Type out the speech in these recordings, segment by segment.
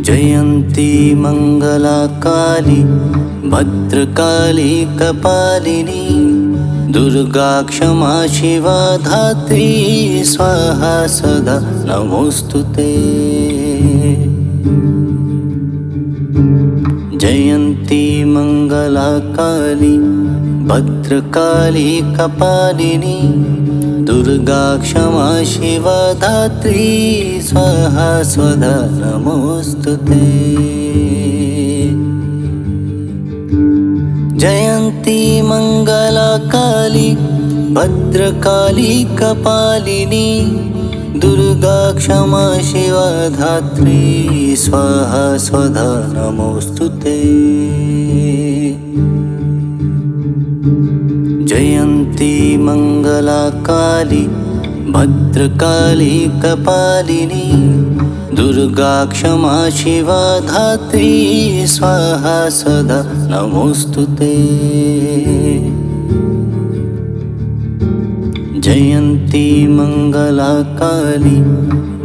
जयन्ती मंगला काली भद्रकाली कपालिनी दुर्गा क्षमा शिवा धात्री स्वाहा सदा नमोस्तुते। जयन्ती मंगला काली भद्रकाली कपालिनी दुर्गा क्षमा शिवा धात्री स्वाहा स्वधा नमोस्तुते। जयन्ती मंगला काली भद्रकाली कपालिनी दुर्गा क्षमा शिवा धात्री स्वाहा स्वधा नमोस्तुते। जयन्ती मंगला काली भद्रकाली कपालिनी दुर्गा क्षमा शिवा धात्री स्वाहा सदा नमोस्तुते। जयन्ती मंगला काली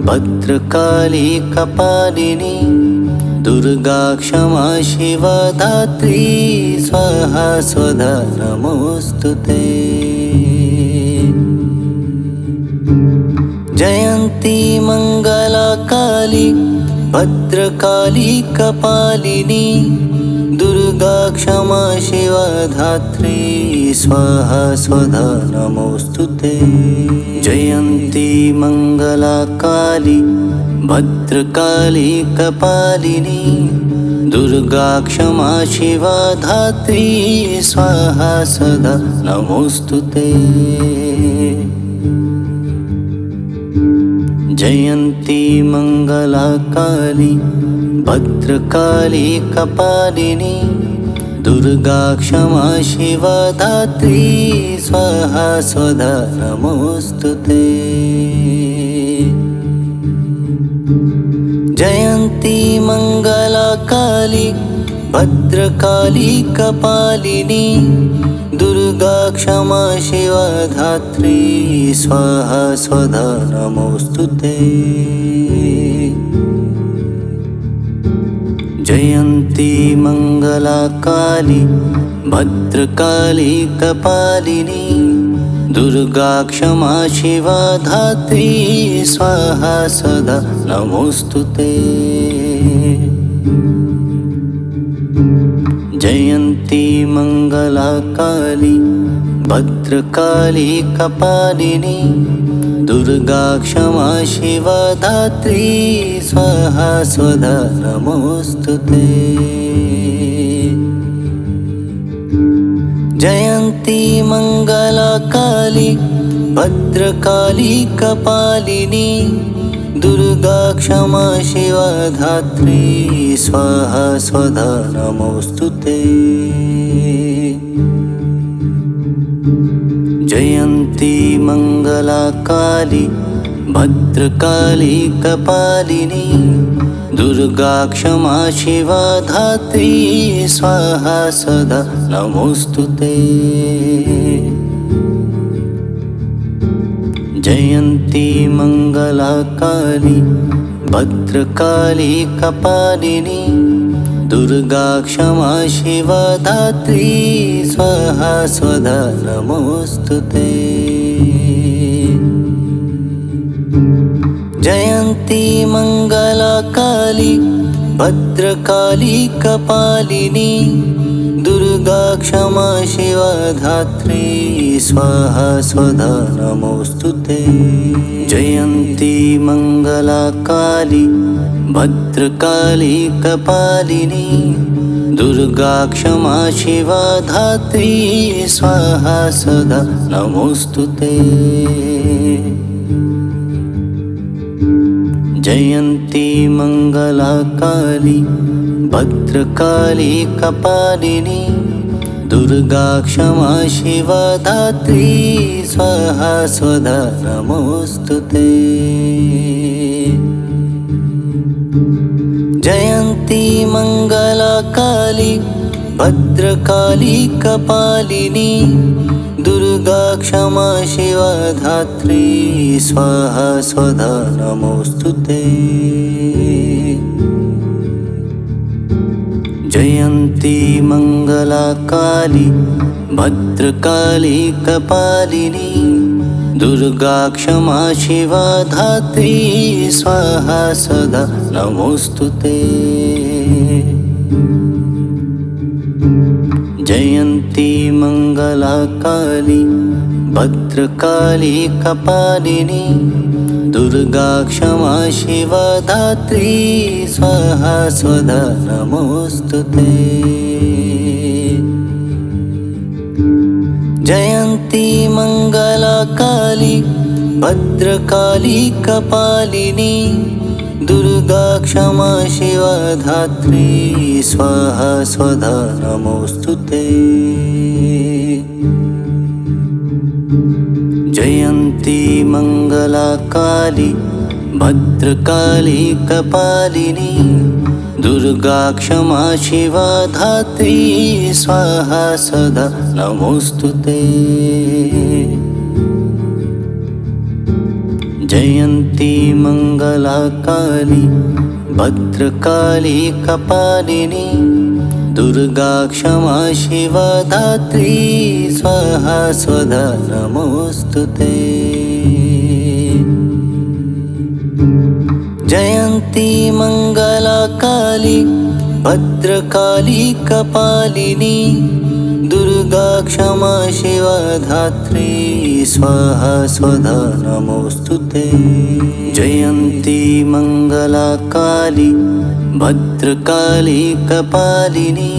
भद्रकाली कपालिनी दुर्गा क्षमा शिवा धात्री स्वाहा स्वधा नमोस्तुते। जयन्ती मंगला काली भद्रकाली कपालिनी दुर्गा क्षमा शिवा धात्री स्वाहा स्वधा नमोस्तुते। जयन्ती मंगला काली भद्रकाली कपालिनी दुर्गा क्षमा शिवा धात्री स्वाहा सदा नमोस्तुते। जयन्ती मंगला काली भद्रकाली कपालिनी दुर्गा क्षमा शिवा धात्री स्वाहा स्वधा नमोस्तुते। जयन्ती मंगला काली भद्रकाली कपालिनी दुर्गा क्षमा शिवा धात्री स्वाहा स्वधा नमोस्तुते। जयन्ती मंगला काली भद्रकाली कपालिनी दुर्गा क्षमा शिवा धात्री स्वाहा सदा नमोस्तुते। जयन्ती मंगला काली भद्रकाली कपालिनी दुर्गा क्षमा शिवा धात्री स्वाहा स्वधा नमोस्तुते। जयन्ती मंगला काली भद्रकाली कपालिनी दुर्गा क्षमा शिवा धात्री स्वाहा स्वधा नमोस्तुते। जयन्ती मंगला काली भद्रकाली कपालिनी दुर्गा क्षमा शिवा धात्री स्वाहा सदा नमोस्तुते। जयन्ती मंगला काली भद्रकाली कपालिनी दुर्गा क्षमा शिवा धात्री स्वाहा स्वधा नमोस्तुते। जयन्ती मंगला काली भद्रकाली कपालिनी दुर्गा क्षमा शिवा धात्री स्वाहा स्वधा नमोस्तुते। जयन्ती मंगला काली भद्रकाली कपालिनी दुर्गा क्षमा शिवा धात्री स्वाहा सदा नमोस्तुते। जयन्ती मंगला काली भद्रकाली कपालिनी दुर्गा क्षमा शिवा धात्री स्वाहा स्वधा नमोस्तुते। जयन्ती मंगला काली भद्रकाली कपालिनी दुर्गा क्षमा शिवा धात्री स्वाहा स्वधा नमोस्तुते। जयन्ती मङ्गला काली भद्रकाली कपालिनी दुर्गा क्षमा शिवा धात्री स्वाहा सदा नमोस्तुते। जयन्ती मङ्गला काली भद्रकाली कपालिनी दुर्गा क्षमा शिवा धात्री स्वाहा स्वधा नमोस्तुते। जयन्ती मङ्गला काली भद्रकाली कपालिनी दुर्गा क्षमा शिवा धात्री स्वाहा स्वधा नमोस्तुते। जयन्ती मङ्गला काली भद्रकाली कपालिनी दुर्गा क्षमा शिवा धात्री स्वाहा सदा नमोस्तुते। जयन्ती मङ्गला काली भद्रकाली कपालिनी दुर्गा क्षमा शिवा धात्री स्वाहा स्वधा नमोस्तुते। जयन्ती मङ्गला काली भद्रकाली कपालिनी दुर्गा क्षमा शिवा धात्री स्वाहा स्वधा नमोस्तुते। जयन्ती मङ्गला काली भद्रकाली कपालिनी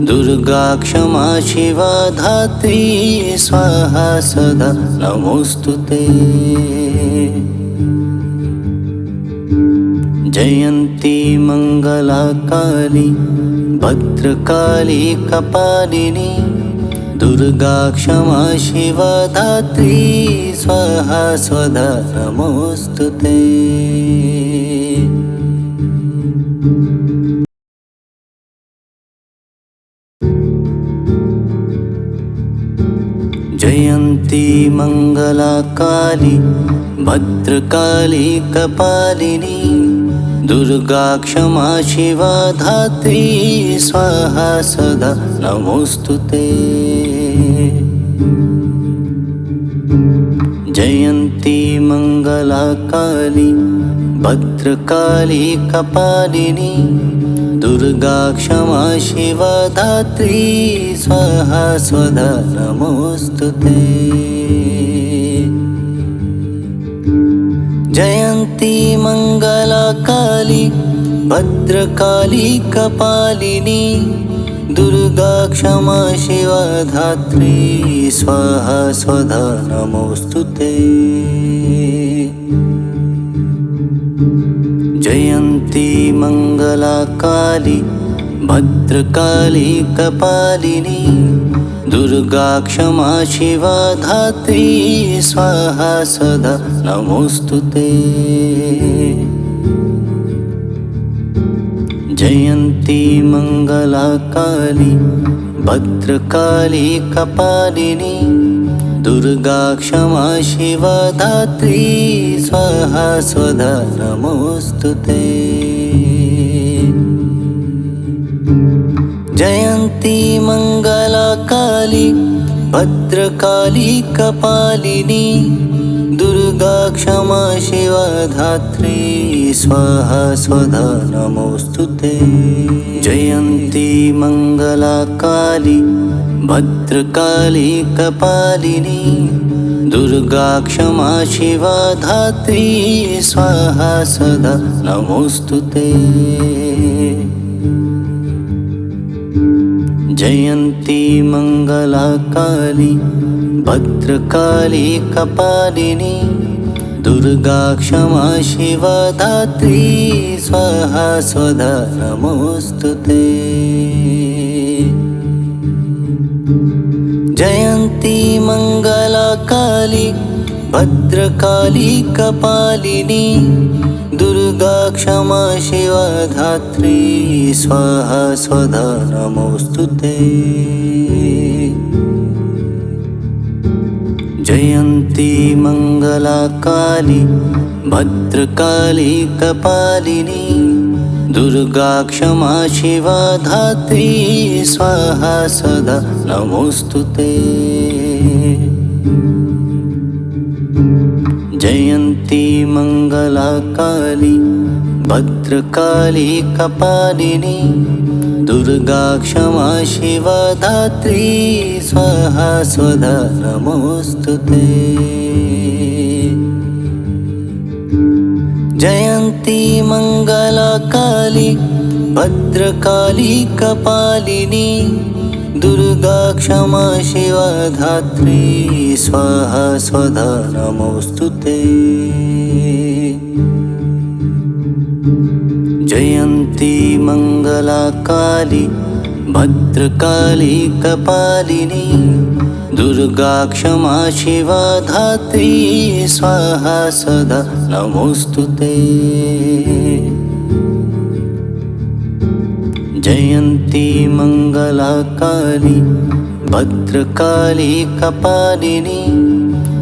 दुर्गा क्षमा शिवा धात्री स्वाहा सदा नमोस्तुते। जयन्ती मङ्गला काली भद्रकाली कपालिनी दुर्गा क्षमा शिवा धात्री स्वाहा स्वधा नमोस्तुते। जयन्ती मङ्गला काली भद्रकाली कपालिनी दुर्गा क्षमा शिवा धात्री स्वाहा सदा नमोस्तुते। जयन्ती मङ्गला काली भद्रकाली कपालिनी दुर्गा क्षमा शिवा धात्री स्वाहा स्वधा नमोस्तुते। जयन्ती मङ्गला काली भद्रकाली कपालिनी दुर्गा क्षमा शिवा धात्री स्वाहा स्वधा नमोस्तुते। जयन्ती मङ्गला काली भद्रकाली कपालिनी दुर्गा क्षमा शिवा धात्री स्वाहा सदा नमोस्तुते। जयन्ती मङ्गला काली भद्रकाली कपालिनी दुर्गा क्षमा शिवा धात्री स्वाहा स्वधा नमोस्तुते। जयन्ती मङ्गला काली भद्रकाली कपालिनी दुर्गा क्षमा शिवा धात्री स्वाहा स्वधा नमोस्तुते। जयन्ती मङ्गला काली भद्रकाली कपालिनी दुर्गा क्षमा शिवा धात्री स्वाहा सदा नमोस्तुते। जयन्ती मङ्गला काली भद्रकाली कपालिनी दुर्गा क्षमा शिवा धात्री स्वाहा स्वधा नमोस्तुते। जयन्ती मङ्गला काली भद्रकाली कपालिनी दुर्गा क्षमा शिवा धात्री स्वाहा स्वधा नमोस्तुते। जयन्ती मङ्गला काली भद्रकाली कपालिनी दुर्गा क्षमा शिवा धात्री स्वाहा सदा नमोस्तुते। जयन्ती मंगला काली भद्रकाली कपालिनी दुर्गा क्षमा शिवा धात्री स्वाहा स्वधा नमोस्तुते। जयन्ती मंगला काली भद्रकाली कपालिनी दुर्गा क्षमा शिवा धात्री स्वाहा स्वधा नमोस्तुते। जयन्ती मंगला काली भद्रकाली कपालिनी दुर्गा क्षमा शिवा धात्री स्वाहा सदा नमोस्तुते। जयन्ती मंगला काली भद्रकाली कपालिनी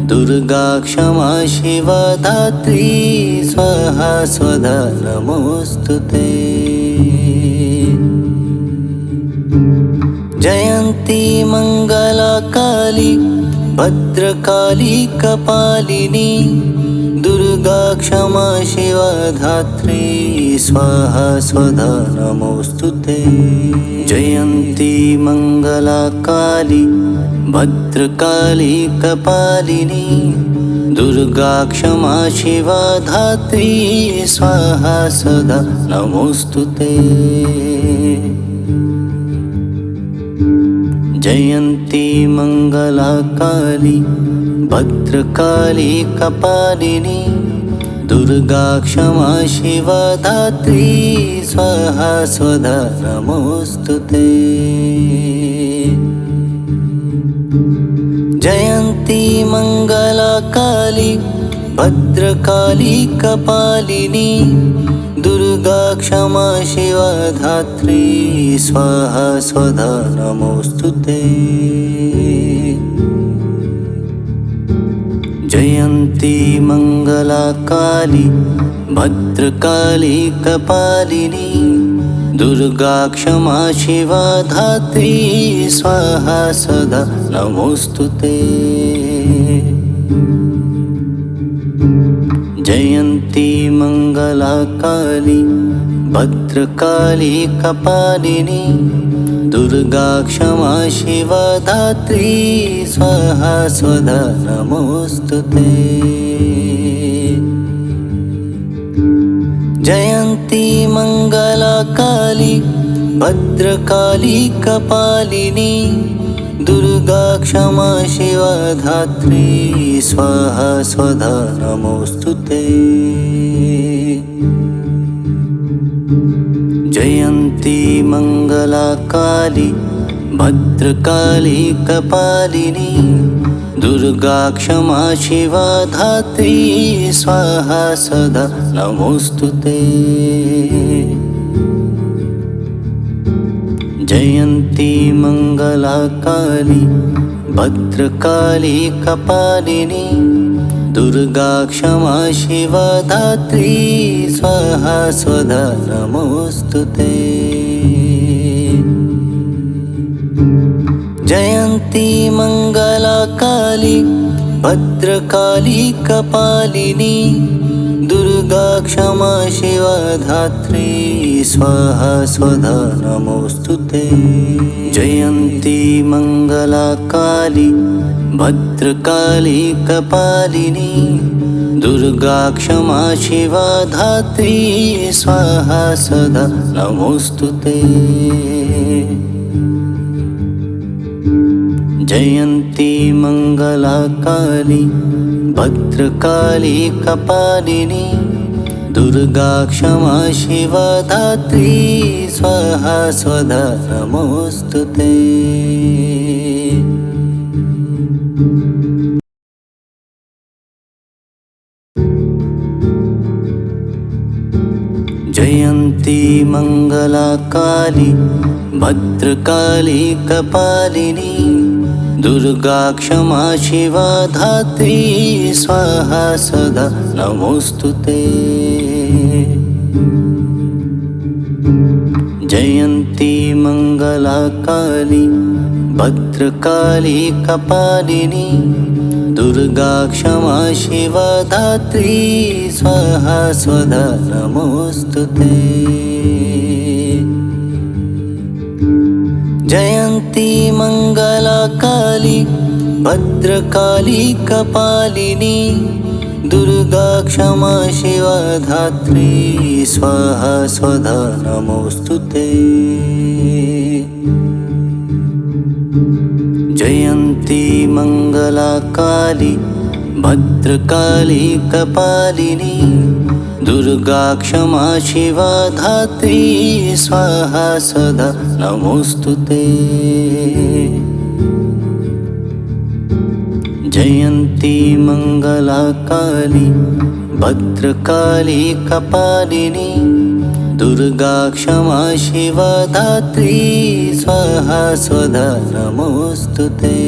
दुर्गा क्षमा शिवा धात्री स्वाहा स्वधा नमोस्तुते। जयन्ती मंगला काली भद्रकाली कपालिनी दुर्गा क्षमा शिवा धात्री स्वाहा स्वधा नमोस्तुते। जयन्ती मंगला काली भद्रकाली कपालिनी दुर्गा क्षमा शिवा धात्री स्वाहा सदा नमोस्तुते। जयन्ती मंगला काली भद्रकाली कपालिनी दुर्गा क्षमा शिवा धात्री स्वाहा स्वधा नमोस्तुते। जयन्ती मंगला काली भद्रकाली कपालिनी दुर्गा क्षमा शिवा धात्री स्वाहा स्वधा नमोस्तुते। जयन्ती मंगला काली भद्रकाली कपालिनी दुर्गा क्षमा शिवा धात्री स्वाहा सदा नमोस्तुते। जयन्ती मंगला काली भद्रकाली कपालिनी दुर्गा क्षमा शिवा धात्री स्वाहा स्वधा नमोस्तुते। जयन्ती मंगला काली भद्रकाली कपालिनी दुर्गा क्षमा शिवा धात्री स्वाहा स्वधा नमोस्तुते। जयन्ती मंगला काली भद्रकाली कपालिनी दुर्गा क्षमा शिवा धात्री स्वाहा सदा नमोस्तुते। जयन्ती मंगला काली भद्रकाली कपालिनी दुर्गा क्षमा शिवा धात्री स्वाहा स्वधा नमोस्तुते। जयन्ती मंगला काली भद्रकाली कपालिनी दुर्गा क्षमा शिवा धात्री स्वाहा स्वधा नमोस्तुते। जयन्ती मंगला काली भद्रकाली कपालिनी दुर्गा क्षमा शिवा धात्री स्वाहा सदा नमोस्तुते। जयन्ती मंगला काली भद्रकाली कपालिनी दुर्गा क्षमा शिवा धात्री स्वाहा स्वधा नमोस्तुते। जयन्ती मंगला काली भद्रकाली कपालिनी दुर्गा क्षमा शिवा धात्री स्वाहा सदा नमोस्तुते। जयन्ती मङ्गलाकाली भद्रकाली कपालिनी दुर्गा क्षमा शिवा धात्री स्वाहा स्वधा नमोस्तुते। जयन्ती मङ्गलाकाली भद्रकाली कपालिनी दुर्गा क्षमा शिवा धात्री स्वाहा स्वधा नमोस्तुते। जयन्ती मङ्गलाकाली भद्रकाली कपालिनी दुर्गा क्षमा शिवा धात्री स्वाहा स्वधा नमोस्तुते। जयन्ती मङ्गलाकाली भद्रकाली कपालिनी दुर्गा क्षमा शिवा धात्री स्वाहा स्वधा नमोस्तुते।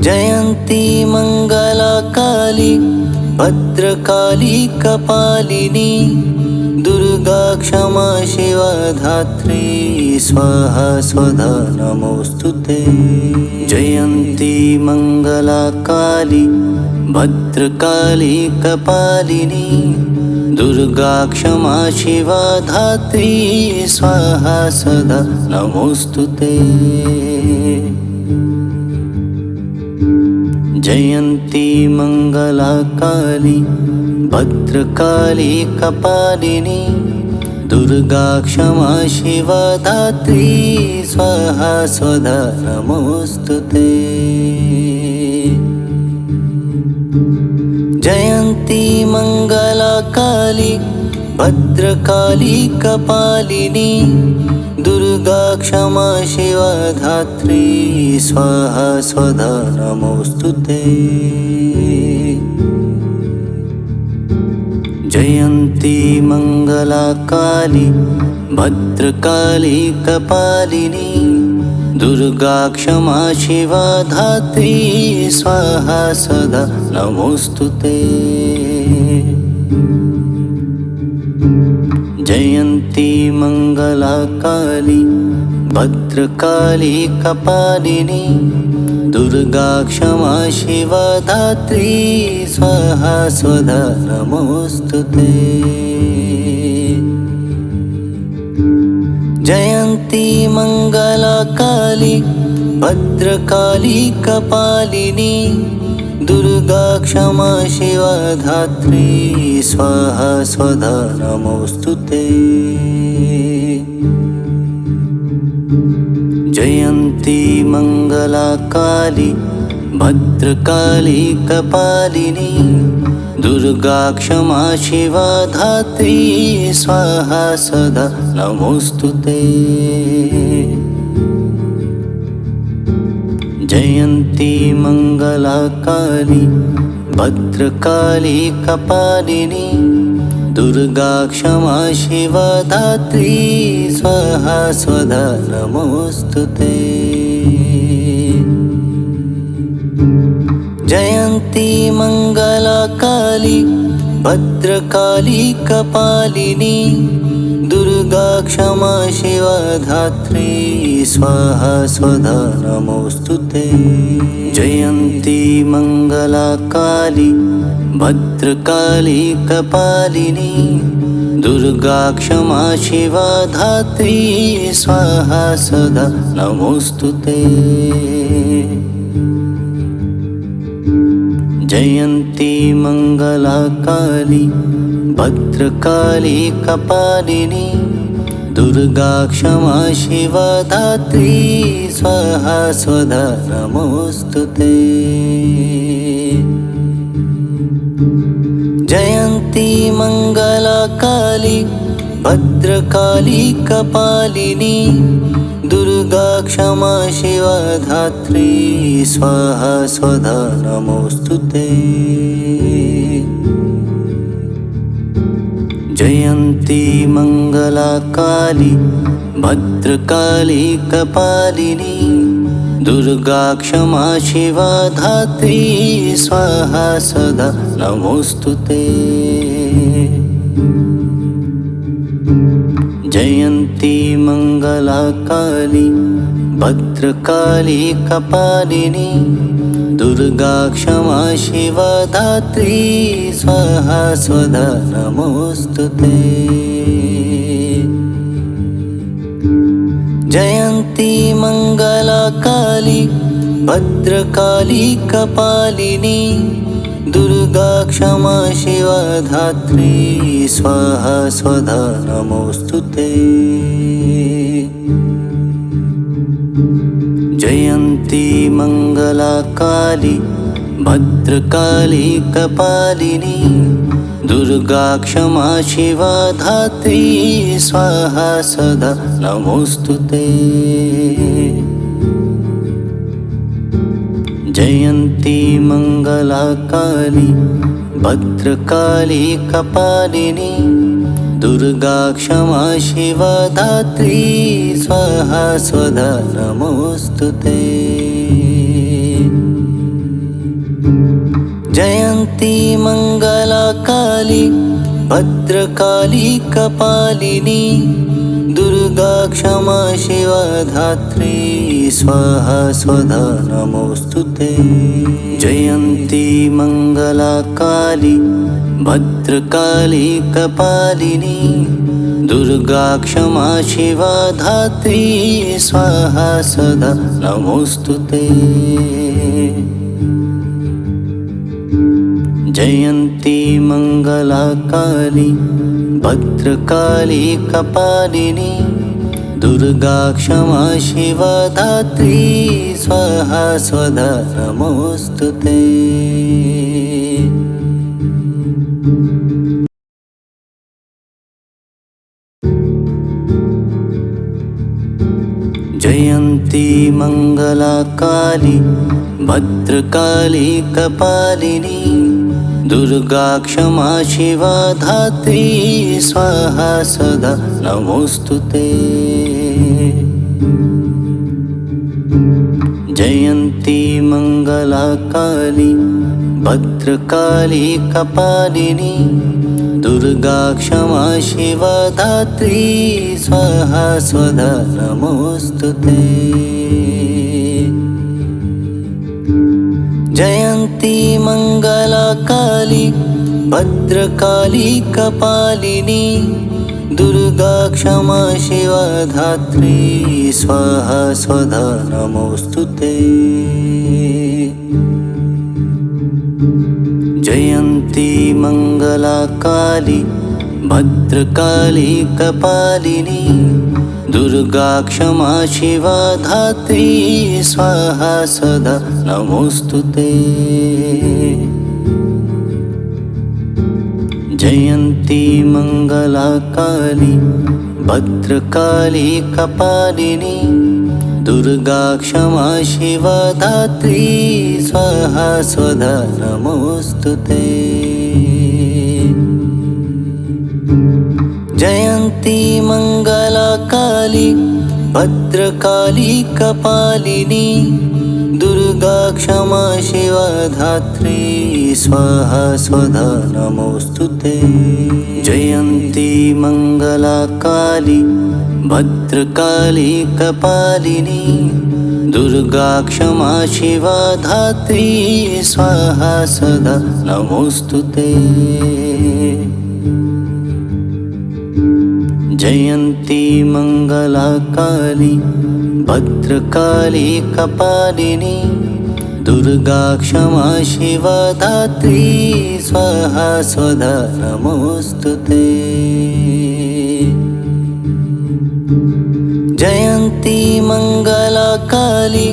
जयन्ती मङ्गलाकाली भद्रकाली कपालिनी दुर्गा क्षमा शिवा धात्री स्वाहा स्वधा नमोस्तुते। जयन्ती मङ्गलाकाली भद्रकाली कपालिनी दुर्गा क्षमा शिवा धात्री स्वाहा स्वधा नमोस्तुते। जयन्ती मङ्गलाकाली भद्रकाली कपालिनी दुर्गा क्षमा शिवा धात्री स्वाहा स्वधा नमोस्तुते। जयन्ती मङ्गलाकाली भद्रकाली कपालिनी दुर्गा क्षमा शिवा धात्री स्वाहा स्वधा नमोस्तुते। जयन्ती मङ्गलाकाली भद्रकाली कपालिनी दुर्गा क्षमा शिवा धात्री स्वाहा स्वधा नमोस्तुते। जयन्ती मङ्गलाकाली भद्रकाली कपालिनी दुर्गा क्षमा शिवा धात्री स्वाहा स्वधा नमोस्तुते। जयन्ती मङ्गलाकाली भद्रकाली कपालिनी दुर्गा क्षमा शिवा धात्री स्वाहा स्वधा नमोस्तुते। जयन्ती मङ्गलाकाली भद्रकाली कपालिनी दुर्गा क्षमा शिवा धात्री स्वाहा स्वधा नमोस्तुते। जयन्ती मङ्गलाकाली भद्रकाली कपालिनी दुर्गा क्षमा शिवा धात्री स्वाहा स्वधा नमोस्तुते। जयन्ती मङ्गलाकाली भद्रकाली कपालिनी दुर्गा क्षमा शिवा धात्री स्वाहा स्वधा नमोस्तुते। जयन्ती मङ्गलाकाली भद्रकाली कपालिनी दुर्गा क्षमा शिवा धात्री स्वाहा स्वधा नमोस्तुते। जयन्ती मङ्गलाकाली भद्रकाली कपालिनी दुर्गा क्षमा शिवा धात्री स्वाहा स्वधा नमोस्तुते। जयन्ती मङ्गलाकाली भद्रकाली कपालिनी दुर्गा क्षमा शिवा धात्री स्वाहा स्वधा नमोस्तुते। जयन्ती मङ्गलाकाली भद्रकाली कपालिनी दुर्गा क्षमा शिवा धात्री स्वाहा स्वधा नमोस्तुते। मंगला काली भद्रकाली कपालिनी दुर्गा क्षमा शिवा धात्री स्वाहा स्वधा नमोस्तुते। जयंती मंगला काली भद्रकाली कपालिनी दुर्गा क्षमा शिवा धात्री स्वाहा स्वधा नमोस्तुते। जयंती मंगला काली भद्रकाली कपालिनी दुर्गा क्षमा शिवा धात्री स्वाहा सदा नमोस्तुते। जयंती मंगला काली भद्रकाली कपालिनी दुर्गा क्षमा शिवा धात्री स्वाहा स्वधा नमोस्तुते। जयंती मंगला काली भद्रकाली कपालिनी दुर्गा क्षमा शिवा धात्री स्वाहा स्वधा नमोस्तुते। जयंती मंगला काली भद्रकाली कपालिनी दुर्गा क्षमा शिवा धात्री स्वाहा सदा नमोस्तुते। जयंती मंगला काली भद्रकाली कपालिनी दुर्गा क्षमा शिवा धात्री स्वाहा स्वधा नमोस्तुते। जयंती मंगला काली भद्रकाली कपालिनी दुर्गा क्षमा शिवा धात्री स्वाहा सदा नमोस्तुते। जयंती मंगला काली भद्रकाली कपालिनी दुर्गा क्षमा शिवा धात्री स्वाहा स्वधा नमोस्तुते। जयंती मंगला काली भद्रकाली कपालिनी दुर्गा क्षमा शिवा धात्री स्वाहा स्वधा नमोस्तुते। जयंती मंगला काली भद्रकाली कपालिनी दुर्गा क्षमा शिवा धात्री स्वाहा सदा नमोस्तुते। जयंती मंगला काली भद्रकाली कपालिनी दुर्गा क्षमा शिवा धात्री स्वाहा स्वधा नमोस्तुते। जयंती मंगला काली भद्रकाली कपालिनी दुर्गा क्षमा शिवा धात्री स्वाहा स्वधा नमोस्तुते। जयंती मंगला काली भद्रकाली कपालिनी दुर्गा क्षमा शिवा धात्री स्वाहा सदा नमोस्तुते। जयंती मंगला काली भद्रकाली कपालिनी दुर्गा क्षमा शिवा धात्री स्वाहा स्वधा नमोस्तुते। जयंती मंगला काली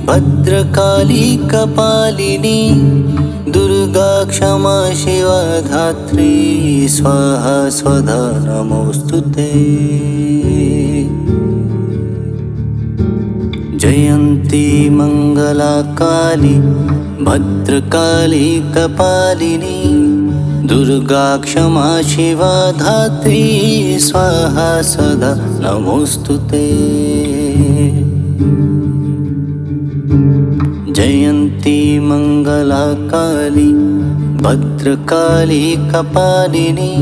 भद्रकाली कपालिनी दुर्गा क्षमा शिवा धात्री स्वाहा स्वधा नमोस्तुते। जयंती मंगला काली भद्रकाली कपालिनी दुर्गा क्षमा शिवा धात्री स्वाहा सदा नमोस्तुते। जयंती मंगला काली भद्रकाली कपालिनी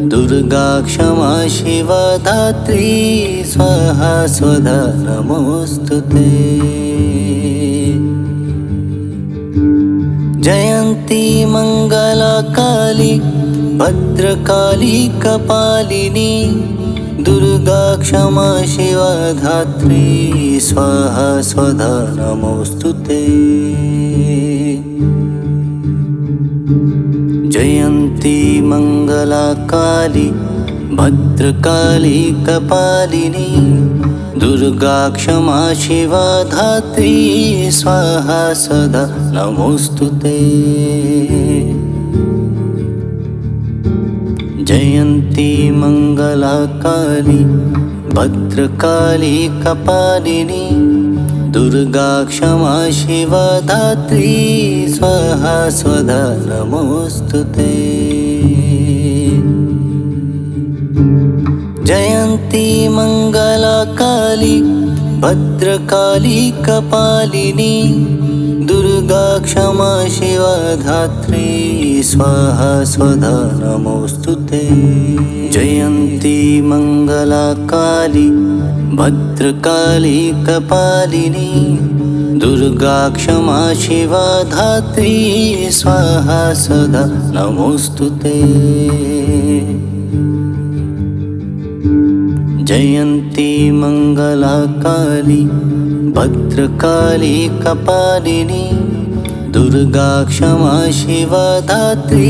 दुर्गा क्षमा शिवा धात्री स्वाहा स्वधा नमोस्तुते। जयंती मंगला काली भद्रकाली कपालिनी दुर्गा क्षमा शिवा धात्री स्वाहा स्वधा नमोस्तुते। जयंती मंगला काली भद्रकाली कपालिनी दुर्गा क्षमा शिवा धात्री स्वाहा सदा नमोस्तुते। जयंती मंगला काली भद्रकाली कपालिनी दुर्गा क्षमा शिवा धात्री स्वाहा स्वधा नमोस्तुते। जयंती मंगला काली भद्रकाली कपालिनी दुर्गा क्षमा शिवा धात्री स्वाहा स्वधा नमोस्तुते। जयंती मंगला काली भद्रकाली कपालिनी दुर्गा क्षमा शिवा धात्री स्वाहा सदा नमोस्तुते। जयंती मंगला काली भद्रकाली कपालिनी दुर्गा क्षमा शिवा धात्री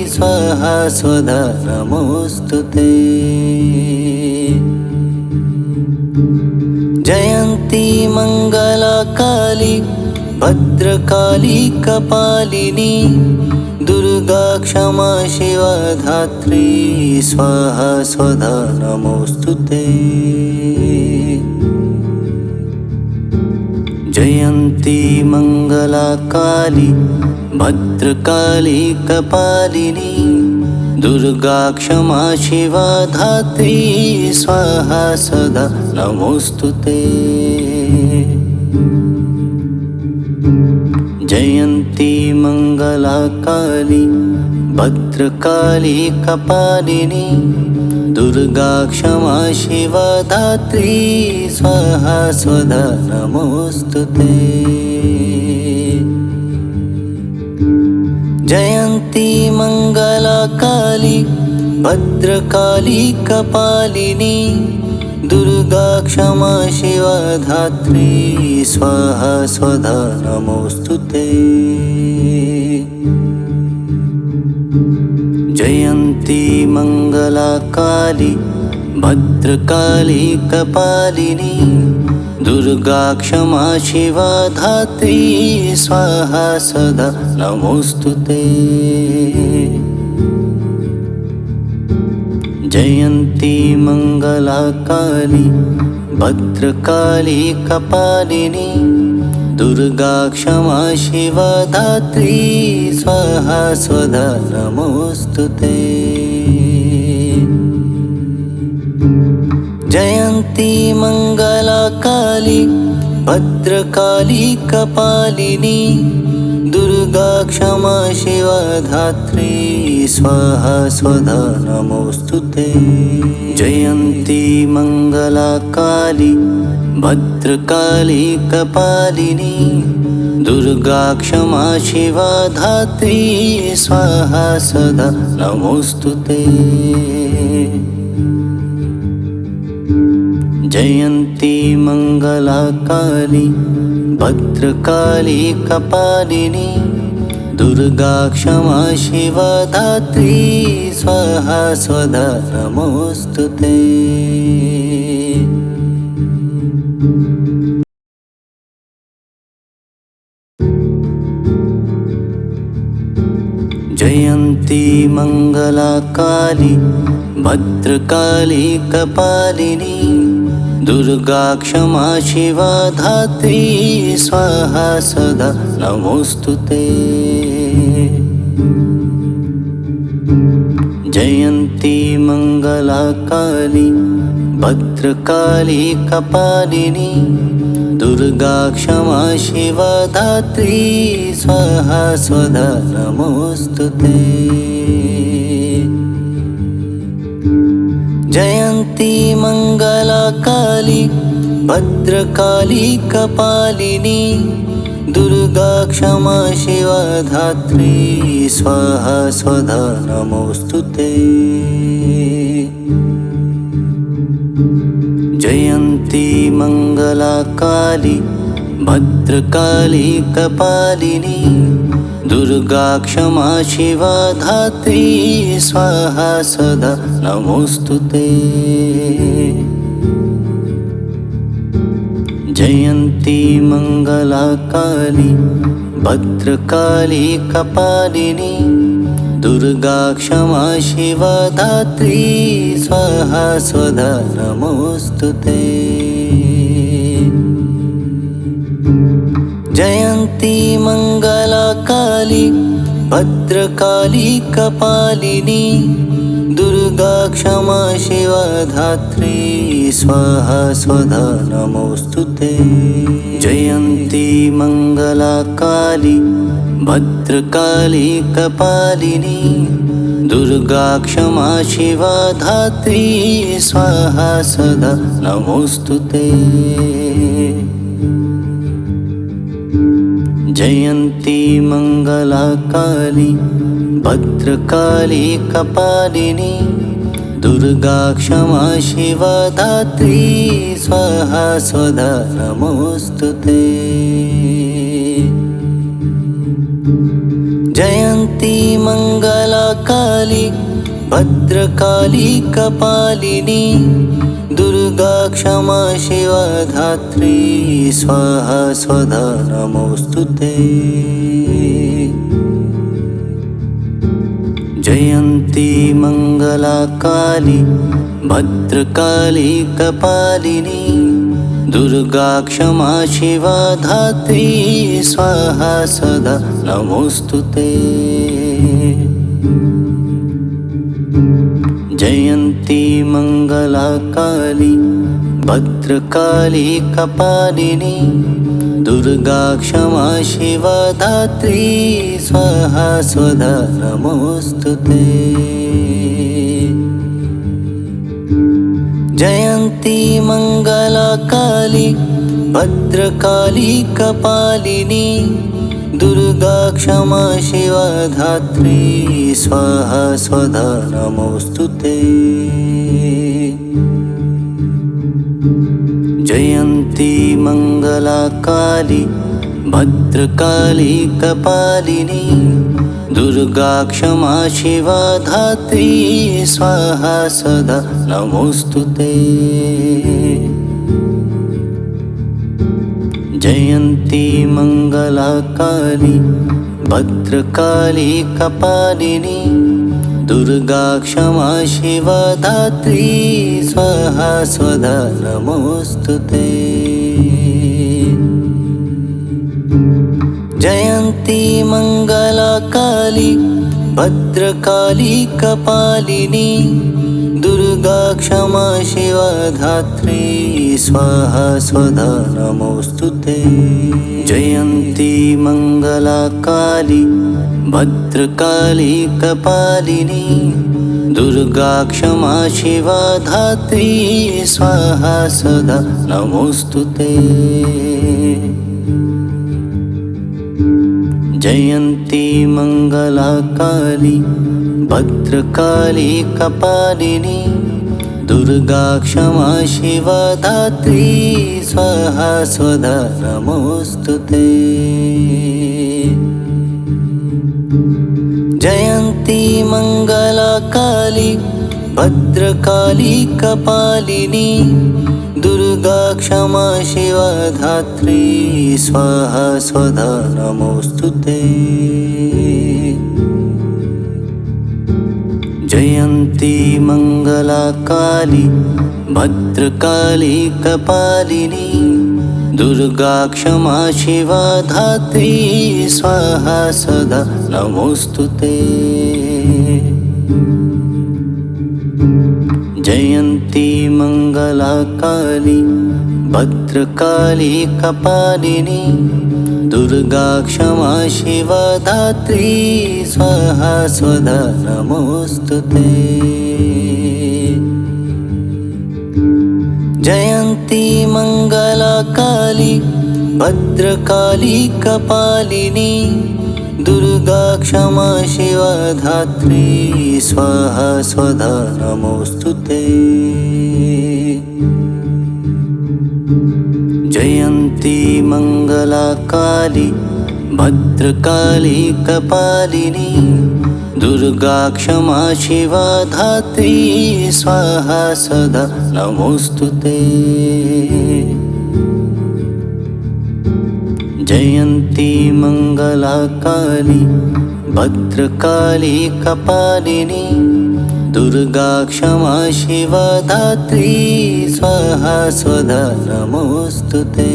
स्वाहा स्वधा नमोस्तुते। जयंती मंगला काली भद्रकाली कपालिनी दुर्गा क्षमा शिवा धात्री स्वाहा स्वधा नमोस्तुते। जयंती मंगला काली भद्रकाली कपालिनी दुर्गा क्षमा शिवा धात्री स्वाहा सदा नमोस्तुते। जयंती मंगला काली भद्रकाली कपालिनी दुर्गा क्षमा शिवा धात्री स्वाहा स्वधा नमोस्तुते। जयंती मंगला काली भद्रकाली कपालिनी दुर्गा क्षमा शिवा धात्री स्वाहा स्वधा नमोस्तुते। जयंती मंगला काली भद्रकाली कपालिनी दुर्गा क्षमा शिवा धात्री स्वाहा सदा नमोस्तुते। जयंती मंगला काली भद्रकाली कपालिनी दुर्गा क्षमा शिवा धात्री स्वाहा स्वधा नमोस्तुते। जयंती मंगला काली भद्रकाली कपालिनी दुर्गा क्षमा शिवा धात्री स्वाहा स्वधा नमोस्तुते। जयंती मंगला काली भद्रकाली कपालिनी दुर्गा क्षमा शिवा धात्री स्वाहा सदा नमोस्तुते। जयंती मंगला काली भद्रकाली कपालिनी दुर्गा क्षमा शिवा धात्री स्वाहा स्वधा नमोस्तुते। जयंती मंगला काली भद्रकाली कपालिनी दुर्गा क्षमा शिवा धात्री स्वाहा सदा नमोस्तुते। जयंती मंगला काली भद्रकाली कपालिनी दुर्गा क्षमा शिवा धात्री स्वाहा स्वधा नमोस्तुते। जयन्ती मङ्गलाकाली भद्रकाली कपालिनी दुर्गा क्षमा शिवा धात्री स्वाहा स्वधा नमोस्तुते। जयन्ती मङ्गलाकाली भद्रकाली कपालिनी दुर्गा क्षमा शिवा धात्री स्वाहा सदा नमोस्तुते। जयन्ती मङ्गलाकाली भद्रकाली कपालिनी दुर्गा क्षमा शिवा धात्री स्वाहा स्वधा नमोस्तुते। जयन्ती मङ्गलाकाली भद्रकाली कपालिनी दुर्गा क्षमा शिवा धात्री स्वाहा स्वधा नमोस्तुते। जयन्ती मङ्गलाकाली भद्रकाली कपालिनी दुर्गा क्षमा शिवा धात्री स्वाहा सदा नमोस्तुते। जयन्ती मङ्गलाकाली भद्रकाली कपालिनी दुर्गा क्षमा शिवा धात्री स्वाहा स्वधा नमोस्तुते। जयन्ती मङ्गलाकाली भद्रकाली कपालिनी दुर्गा क्षमा शिवा धात्री स्वाहा स्वधा नमोस्तुते। जयन्ती मङ्गलाकाली भद्रकाली कपालिनी दुर्गा क्षमा शिवा धात्री स्वाहा सदा नमोस्तुते। जयन्ती मङ्गलाकाली भद्रकाली कपालिनी दुर्गा क्षमा शिवा धात्री स्वाहा स्वधा नमोस्तुते। जयन्ती मङ्गलाकाली भद्रकाली कपालिनी दुर्गा क्षमा शिवा धात्री स्वाहा स्वधा नमोस्तुते। जयन्ती मङ्गलाकाली भद्रकाली कपालिनी दुर्गा क्षमा शिवा धात्री स्वाहा सदा नमोस्तुते। जयन्ती मङ्गलाकाली भद्रकाली कपालिनी दुर्गा क्षमा शिवा धात्री स्वाहा स्वधा नमोस्तुते। जयन्ती मङ्गलाकाली भद्रकाली कपालिनी दुर्गा क्षमा शिवा धात्री स्वाहा स्वधा नमोस्तुते। जयन्ती मङ्गलाकाली भद्रकाली कपालिनी दुर्गा क्षमा शिवा धात्री स्वाहा सदा नमोस्तुते। जयन्ती मङ्गलाकाली भद्रकाली कपालिनी दुर्गा क्षमा शिवा धात्री स्वाहा स्वधा नमोस्तुते। जयन्ती मङ्गलाकाली भद्रकाली कपालिनी दुर्गा क्षमा शिवा धात्री स्वाहा स्वधा नमोस्तुते। जयन्ती मङ्गलाकाली भद्रकाली कपालिनी दुर्गा क्षमा शिवा धात्री स्वाहा सदा नमोस्तुते। जयन्ती मङ्गलाकाली भद्रकाली कपालिनी दुर्गा क्षमा शिवा धात्री स्वाहा स्वधा नमोस्तुते। जयन्ती मङ्गलाकाली भद्रकाली कपालिनी दुर्गा क्षमा शिवा धात्री स्वाहा स्वधा नमोस्तुते। जयन्ती मङ्गलाकाली भद्रकाली कपालिनी दुर्गा क्षमा शिवा धात्री स्वाहा सदा नमोस्तुते। जयन्ती मङ्गलाकाली भद्रकाली कपालिनी दुर्गा क्षमा शिवा धात्री स्वाहा स्वधा नमोस्तुते।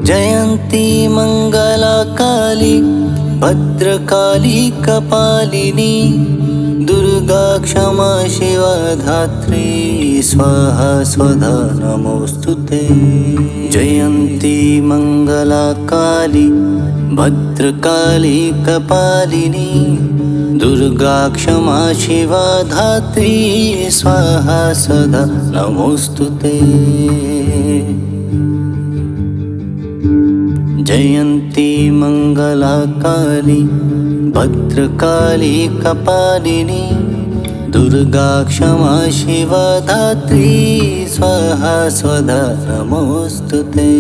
जयन्ती मङ्गलाकाली भद्रकाली कपालिनी दुर्गा क्षमा शिवा धात्री स्वाहा स्वधा नमोस्तुते। जयन्ती मङ्गलाकाली भद्रकाली कपालिनी दुर्गा क्षमा शिवा धात्री स्वाहा सदा नमोस्तुते। जयन्ती मङ्गलाकाली भद्रकाली कपालिनी दुर्गा क्षमा शिवा धात्री स्वाहा स्वधा नमोस्तुते।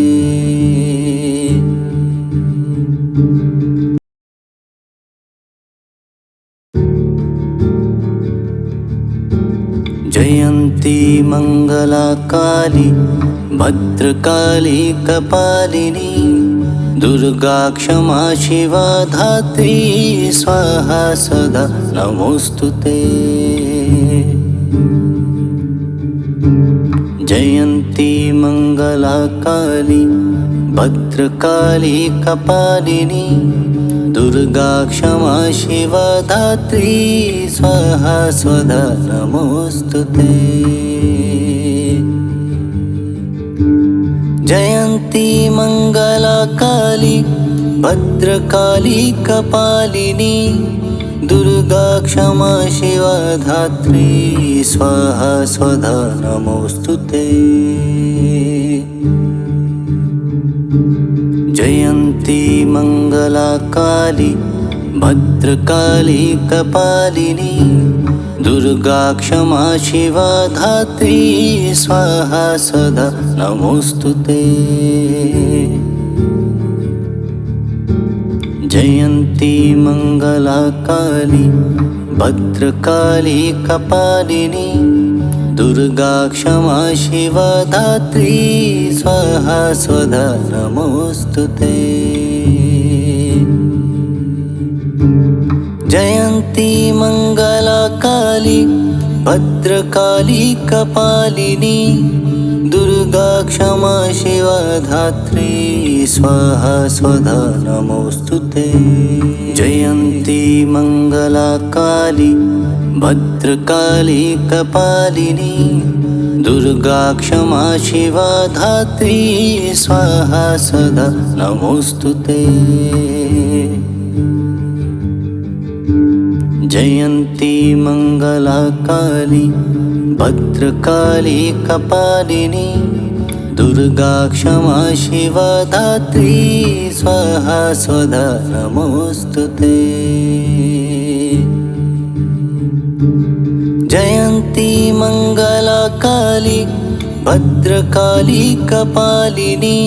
जयन्ती मङ्गलाकाली भद्रकाली कपालिनी दुर्गा क्षमा शिवा धात्री स्वाहा सदा नमोस्तुते। जयन्ती मङ्गलाकाली भद्रकाली कपालिनी दुर्गा क्षमा शिवा धात्री स्वाहा स्वधा नमोस्तुते। जयन्ती मङ्गलाकाली भद्रकाली कपालिनी दुर्गा क्षमा शिवा धात्री स्वाहा स्वधा नमोस्तुते। जयन्ती मङ्गलाकाली भद्रकाली कपालिनी दुर्गा क्षमा शिवा धात्री स्वाहा सदा नमोस्तुते। जयन्ती मङ्गलाकाली भद्रकाली कपालिनी दुर्गा क्षमा शिवा धात्री स्वाहा स्वधा नमोस्तुते। जयन्ती मङ्गलाकाली भद्रकाली कपालिनी दुर्गा क्षमा शिवा धात्री स्वाहा स्वधा नमोस्तुते। जयन्ती मङ्गलाकाली भद्रकाली कपालिनी दुर्गा क्षमा शिवा धात्री स्वाहा सदा नमोस्तुते। जयन्ती मङ्गलाकाली भद्रकाली कपालिनी दुर्गा क्षमा शिवा धात्री स्वाहा स्वधा नमोस्तुते। जयन्ती मङ्गलाकाली भद्रकाली कपालिनी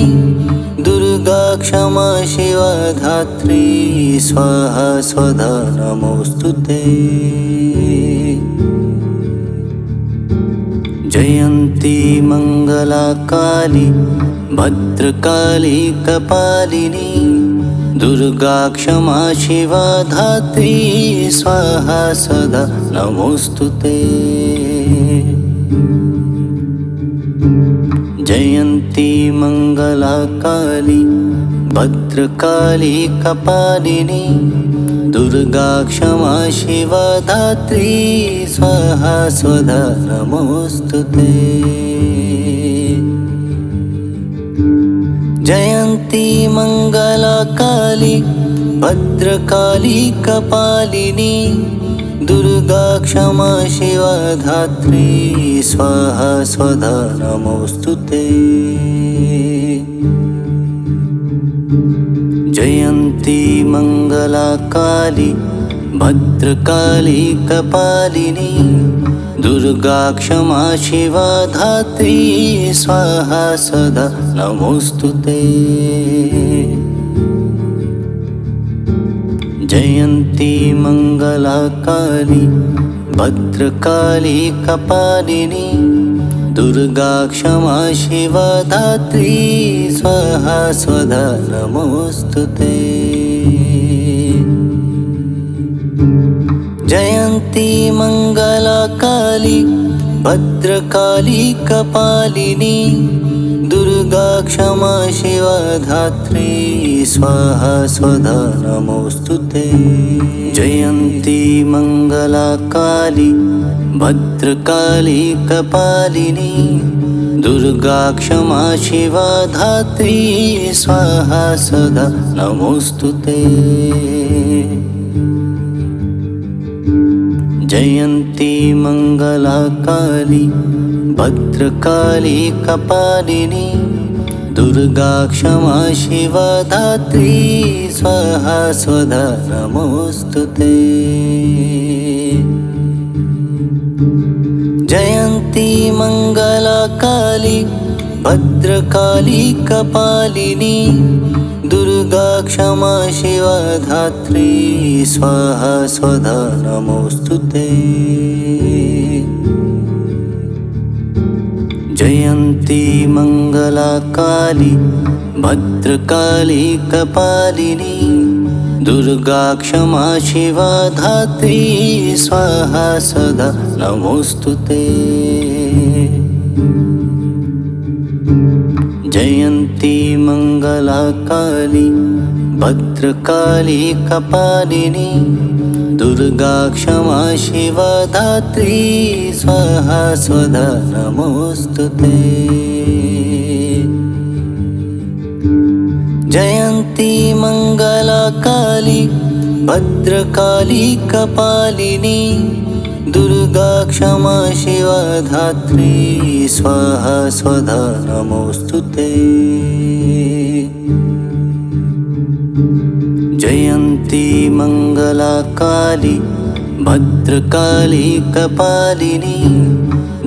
दुर्गा क्षमा शिवा धात्री स्वाहा स्वधा नमोस्तुते। जयन्ती मङ्गलाकाली भद्रकाली कपालिनी दुर्गा क्षमा शिवा धात्री स्वाहा सदा नमोस्तुते। जयन्ती मङ्गलाकाली भद्रकाली कपालिनी दुर्गा क्षमा शिवा धात्री स्वाहा स्वधा नमोस्तुते। जयन्ती मङ्गलाकाली भद्रकाली कपालिनी दुर्गा क्षमा शिवा धात्री स्वाहा स्वधा नमोस्तुते। जयन्ती मंगला काली भद्रकाली कपालिनी दुर्गा क्षमा शिवा धात्री स्वाहा सदा नमोस्तुते। जयन्ती मंगला काली भद्रकाली कपालिनी दुर्गा क्षमा शिवा धात्री स्वाहा स्वधा नमोस्तुते। जयन्ती मंगला काली भद्रकाली कपालिनी दुर्गा क्षमा शिवा धात्री स्वाहा स्वधा नमोस्तुते। जयन्ती मंगला काली भद्रकाली कपालिनी दुर्गा क्षमा शिवा धात्री स्वाहा सदा नमोस्तुते। जयन्ती मंगला काली भद्रकाली कपालिनी दुर्गा क्षमा शिवा धात्री स्वाहा स्वधा नमोस्तुते। जयन्ती मंगला काली भद्रकाली कपालिनी दुर्गा क्षमा शिवा धात्री स्वाहा स्वधा नमोस्तुते। जयन्ती मंगला काली भद्रकाली कपालिनी दुर्गा क्षमा शिवा धात्री स्वाहा सदा नमोस्तुते। जयन्ती मंगला काली भद्रकाली कपालिनी दुर्गा क्षमा शिवा धात्री स्वाहा स्वधा नमोस्तुते। जयन्ती मंगला काली भद्रकाली कपालिनी दुर्गा क्षमा शिवा धात्री स्वाहा स्वधा नमोस्तुते। जयन्ती मंगला काली भद्रकाली कपालिनी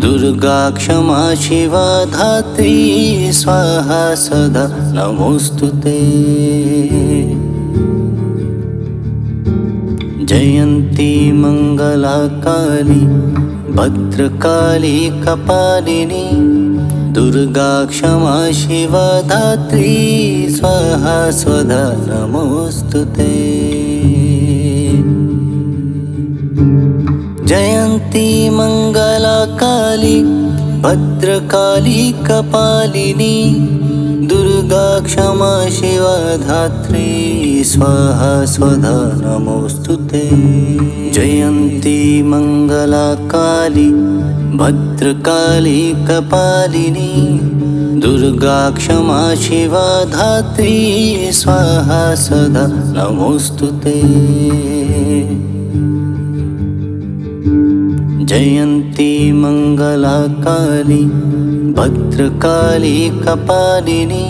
दुर्गा क्षमा शिवा धात्री स्वाहा सदा नमोस्तुते। जयन्ती मंगला काली भद्रकाली कपालिनी दुर्गा क्षमा शिवा धात्री स्वाहा स्वधा नमोस्तुते। जयन्ती मंगला काली भद्रकाली कपालिनी दुर्गा क्षमा शिवा धात्री स्वाहा स्वधा नमोस्तुते। जयन्ती मंगला काली भद्रकाली कपालिनी दुर्गा क्षमा शिवा धात्री स्वाहा सदा नमोस्तुते। जयन्ती मंगला काली भद्रकाली कपालिनी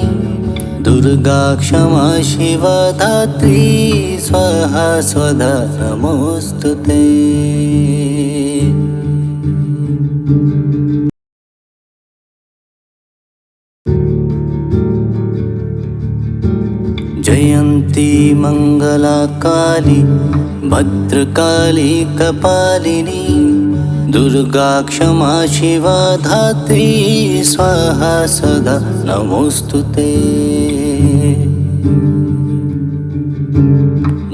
दुर्गा क्षमा शिवा धात्री स्वाहा स्वधा नमोस्तुते। जयन्ती मंगला काली भद्रकाली कपालिनी दुर्गा क्षमा शिवा धात्री स्वाहा सदा नमोस्तुते।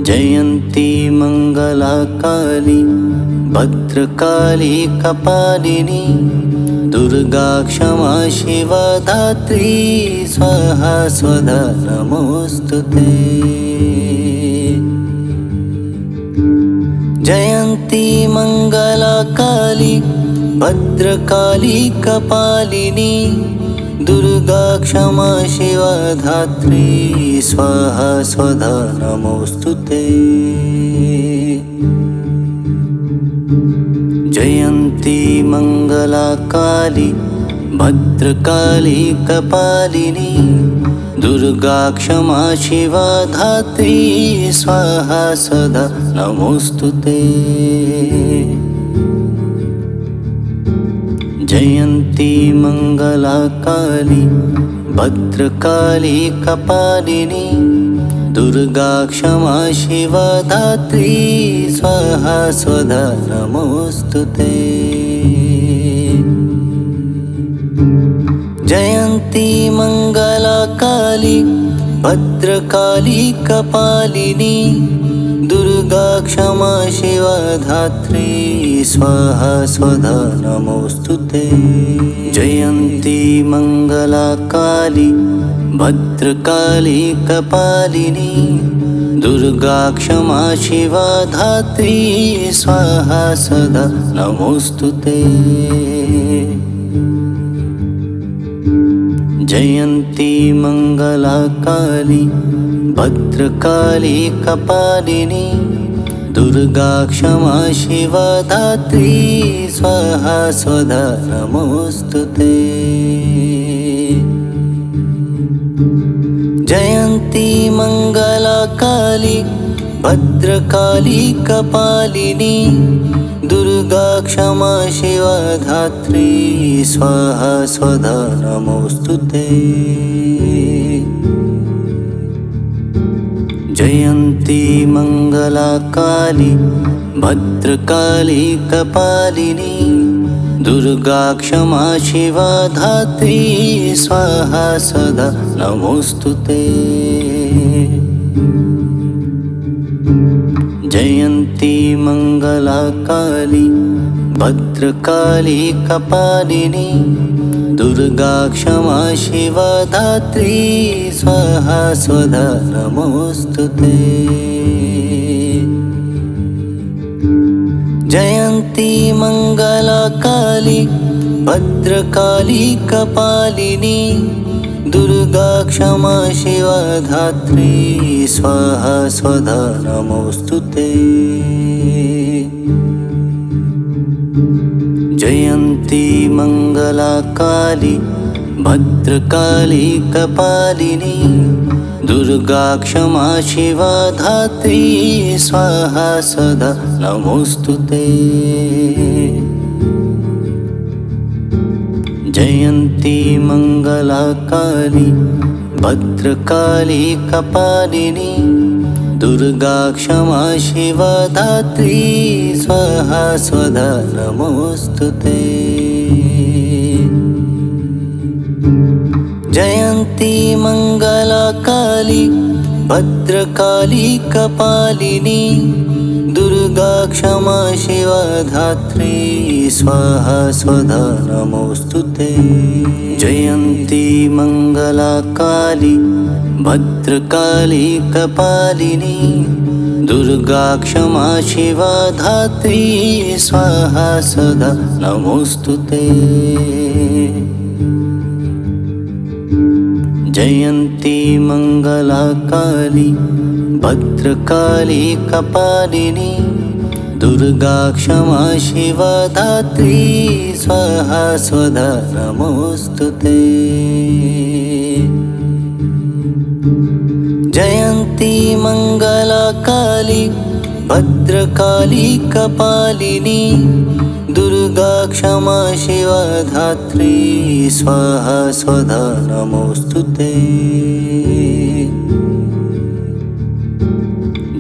जयन्ती मंगला काली भद्रकाली कपालिनी दुर्गा क्षमा शिवा धात्री स्वाहा स्वधा नमोस्तुते। जयन्ती मंगला काली भद्रकाली कपालिनी दुर्गा क्षमा शिवा धात्री स्वाहा स्वधा नमोस्तुते। जयन्ती मङ्गला काली भद्रकाली कपालिनी दुर्गा क्षमा शिवा धात्री स्वाहा सदा नमोस्तुते। जयन्ती मङ्गला काली भद्रकाली कपालिनी दुर्गा क्षमा शिवा धात्री स्वाहा सदा नमोस्तुते। जयन्ती मङ्गला काली भद्रकाली कपालिनी दुर्गा क्षमा शिवा धात्री स्वाहा स्वधा नमोस्तुते। जयन्ती मङ्गला काली भद्रकाली कपालिनी दुर्गा क्षमा शिवा धात्री स्वाहा सदा नमोस्तुते। जयन्ती मङ्गला काली भद्रकाली कपालिनी दुर्गा क्षमा शिवा धात्री स्वाहा स्वधा नमोस्तुते। जयन्ती मङ्गला काली भद्रकाली कपालिनी दुर्गा क्षमा शिवा धात्री स्वाहा स्वधा नमोस्तुते। जयन्ती मङ्गला काली भद्रकाली कपालिनी दुर्गा क्षमा शिवा धात्री स्वाहा सदा नमोस्तुते। जयन्ती मङ्गला काली भद्रकाली कपालिनी दुर्गा क्षमा शिवा धात्री स्वाहा स्वधा नमोस्तुते। जयन्ती मङ्गला काली भद्रकाली कपालिनी दुर्गा क्षमा शिवा धात्री स्वाहा स्वधा नमोस्तुते। जयन्ती मङ्गला काली भद्रकाली कपालिनी दुर्गा क्षमा शिवा धात्री स्वाहा सदा नमोस्तुते। जयन्ती मङ्गला काली भद्रकाली कपालिनी दुर्गा क्षमा शिवा धात्री स्वाहा स्वधा नमोस्तुते। जयन्ती मङ्गला काली भद्रकाली कपालिनी दुर्गा क्षमा शिवा धात्री स्वाहा स्वधा नमोस्तुते। जयन्ती मङ्गला काली भद्रकाली कपालिनी दुर्गा क्षमा शिवा धात्री स्वाहा सदा नमोस्तुते। जयन्ती मङ्गला काली भद्रकाली कपालिनी दुर्गा क्षमा शिवा धात्री स्वाहा स्वधा नमोस्तुते। जयन्ती मङ्गला काली भद्रकाली कपालिनी दुर्गा क्षमा शिवा धात्री स्वाहा स्वधा नमोस्तुते।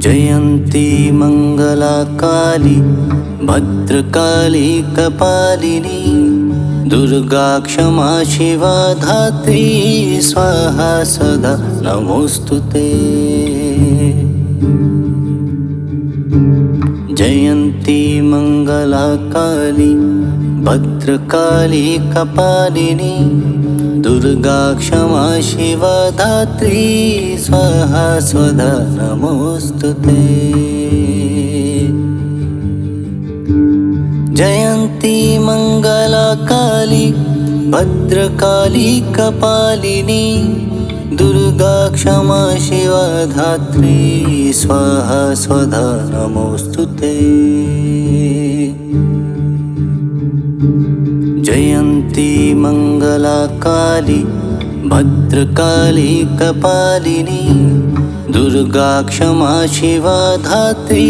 जयन्ती मङ्गला काली भद्रकाली कपालिनी दुर्गा क्षमा शिवा धात्री स्वाहा सदा नमोस्तुते। जयन्ती मङ्गला काली भद्रकाली कपालिनी दुर्गा क्षमा शिवा धात्री स्वाहा स्वधा नमोस्तुते। जयन्ती मङ्गला काली भद्रकाली कपालिनी दुर्गा क्षमा शिवा धात्री स्वाहा स्वधा नमोस्तुते। जयन्ती मङ्गला काली भद्रकाली कपालिनी दुर्गा क्षमा शिवा धात्री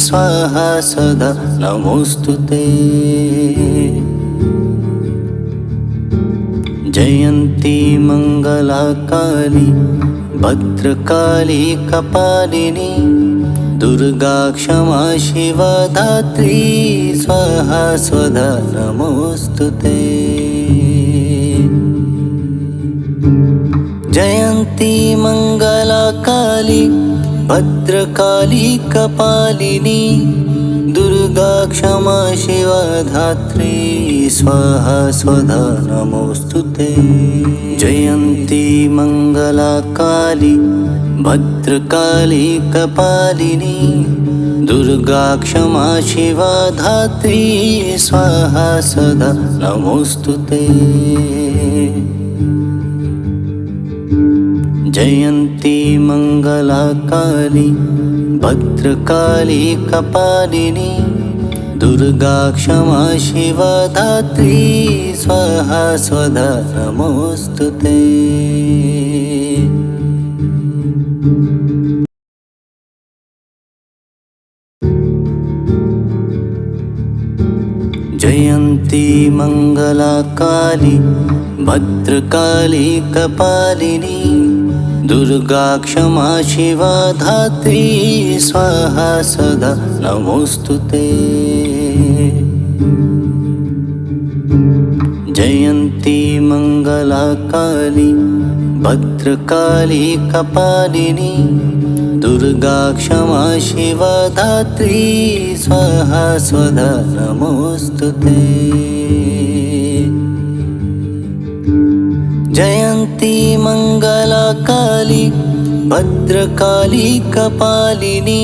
स्वाहा सदा नमोस्तुते। जयन्ती मङ्गला काली भद्रकाली कपालिनी दुर्गा क्षमा शिवा धात्री स्वाहा स्वधा नमोस्तुते। जयन्ती मङ्गला काली भद्रकाली कपालिनी दुर्गा क्षमा शिवा धात्री स्वाहा स्वधा नमोस्तुते। जयन्ती मङ्गला काली भद्रकाली कपालिनी दुर्गा क्षमा शिवा धात्री स्वाहा सदा नमोस्तुते। जयन्ती मङ्गला काली भद्रकाली कपालिनी दुर्गा क्षमा शिवा धात्री स्वाहा स्वधा नमोस्तुते। जयन्ती मङ्गला काली भद्रकाली कपालिनी दुर्गा क्षमा शिवा धात्री स्वाहा सदा नमोस्तुते। जयन्ती मङ्गला काली भद्रकाली कपालिनी दुर्गा क्षमा शिवा धात्री स्वाहा स्वधा नमोस्तुते। जयन्ती मङ्गला काली भद्रकाली कपालिनी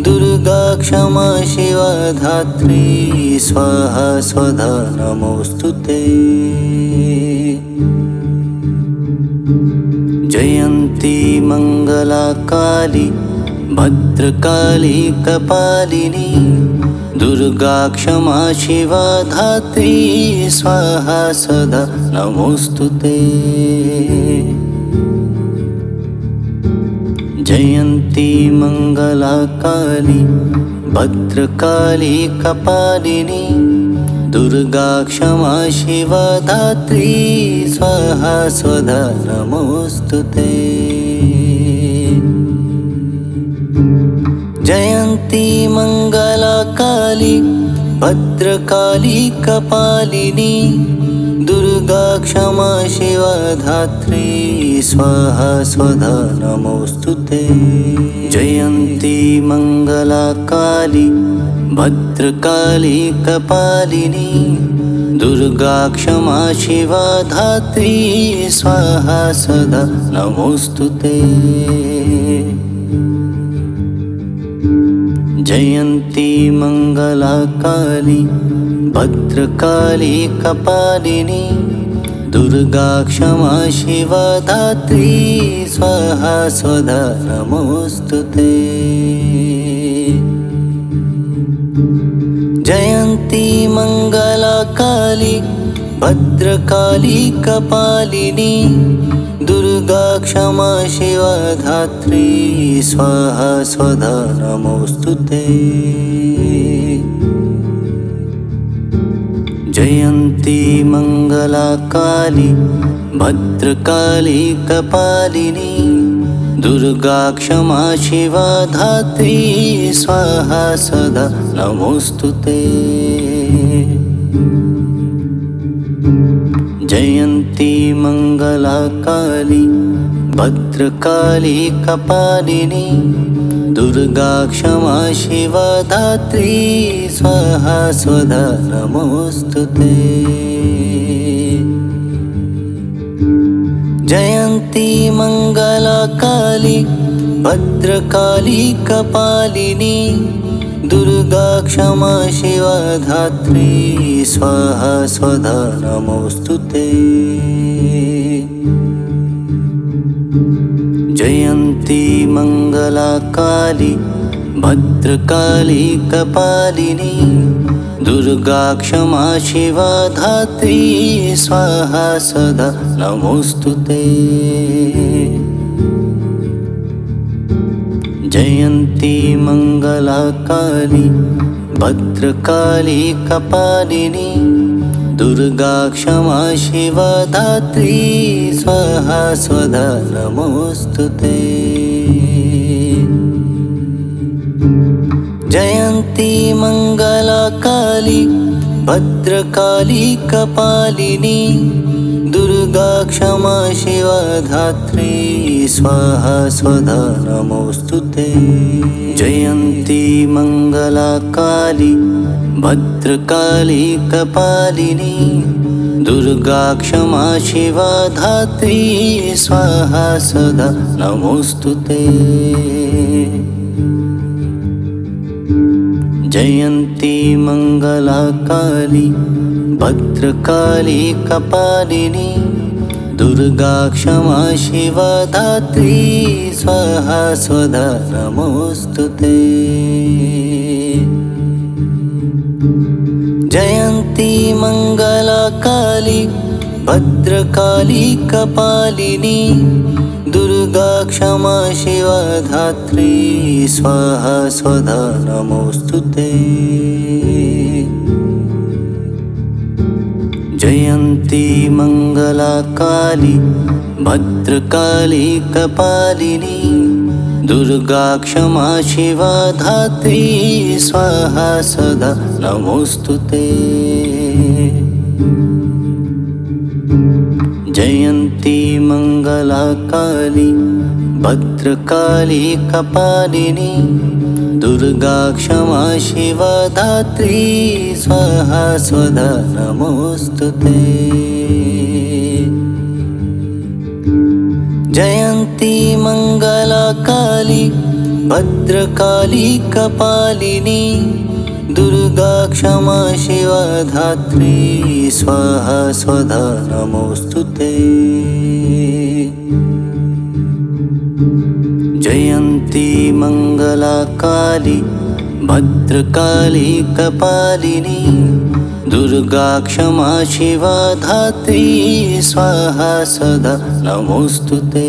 दुर्गा क्षमा शिवा धात्री स्वाहा स्वधा नमोस्तुते। जयन्ती मङ्गला काली भद्रकाली कपालिनी दुर्गा क्षमा शिवा धात्री स्वाहा सदा नमोस्तुते। जयन्ती मङ्गला काली भद्रकाली कपालिनी दुर्गा क्षमा शिवा धात्री स्वाहा स्वधा नमोस्तुते। जयन्ती मङ्गला काली भद्रकाली कपालिनी दुर्गा क्षमा शिवा धात्री स्वाहा स्वधा नमोस्तुते। जयन्ती मङ्गला काली भद्रकाली कपालिनी दुर्गा क्षमा शिवा धात्री स्वाहा सदा नमोस्तुते। जयन्ती मङ्गला काली भद्रकाली कपालिनी दुर्गा क्षमा शिवा धात्री स्वाहा स्वधा नमोस्तुते। जयन्ती मङ्गला काली भद्रकाली कपालिनी दुर्गा क्षमा शिवा धात्री स्वाहा स्वधा नमोस्तुते। जयन्ती मङ्गला काली भद्रकाली कपालिनी दुर्गा क्षमा शिवा धात्री स्वाहा सदा नमोस्तुते। जयन्ती मङ्गला काली भद्रकाली कपालिनी दुर्गा क्षमा शिवा धात्री स्वाहा स्वधा नमोस्तुते। जयन्ती मङ्गला काली भद्रकाली कपालिनी दुर्गा क्षमा शिवा धात्री स्वाहा स्वधा नमोस्तुते। जयन्ती मङ्गला काली भद्रकाली कपालिनी दुर्गा क्षमा शिवा धात्री स्वाहा सदा नमोस्तुते। जयंती मंगला काली भद्रकाली कपालिनी दुर्गा क्षमा शिवा धात्री स्वाहा स्वधा नमोस्तुते। जयंती मंगला काली भद्रकाली कपालिनी दुर्गा क्षमा शिवा धात्री स्वाहा स्वधा नमोस्तुते। जयंती मंगला काली भद्रकाली कपालिनी दुर्गा क्षमा शिवा धात्री स्वाहा सदा नमोस्तुते। जयंती मंगला काली भद्रकाली कपालिनी दुर्गा क्षमा शिवा धात्री स्वाहा स्वधा नमोस्तुते। जयंती मंगला काली भद्रकाली कपालिनी दुर्गा क्षमा शिवा धात्री स्वाहा स्वधा नमोस्तुते। जयंती मंगला काली भद्रकाली कपालिनी दुर्गा क्षमा शिवा धात्री स्वाहा सदा नमोस्तुते। जयंती मंगला काली भद्रकाली कपालिनी दुर्गा क्षमा शिवा धात्री स्वाहा स्वधा नमोस्तुते। जयंती मंगला काली भद्रकाली कपालिनी दुर्गा क्षमा शिवा धात्री स्वाहा स्वधा नमोस्तुते। जयंती मंगला काली भद्रकाली कपालिनी दुर्गा क्षमा शिवा धात्री स्वाहा सदा नमोस्तुते।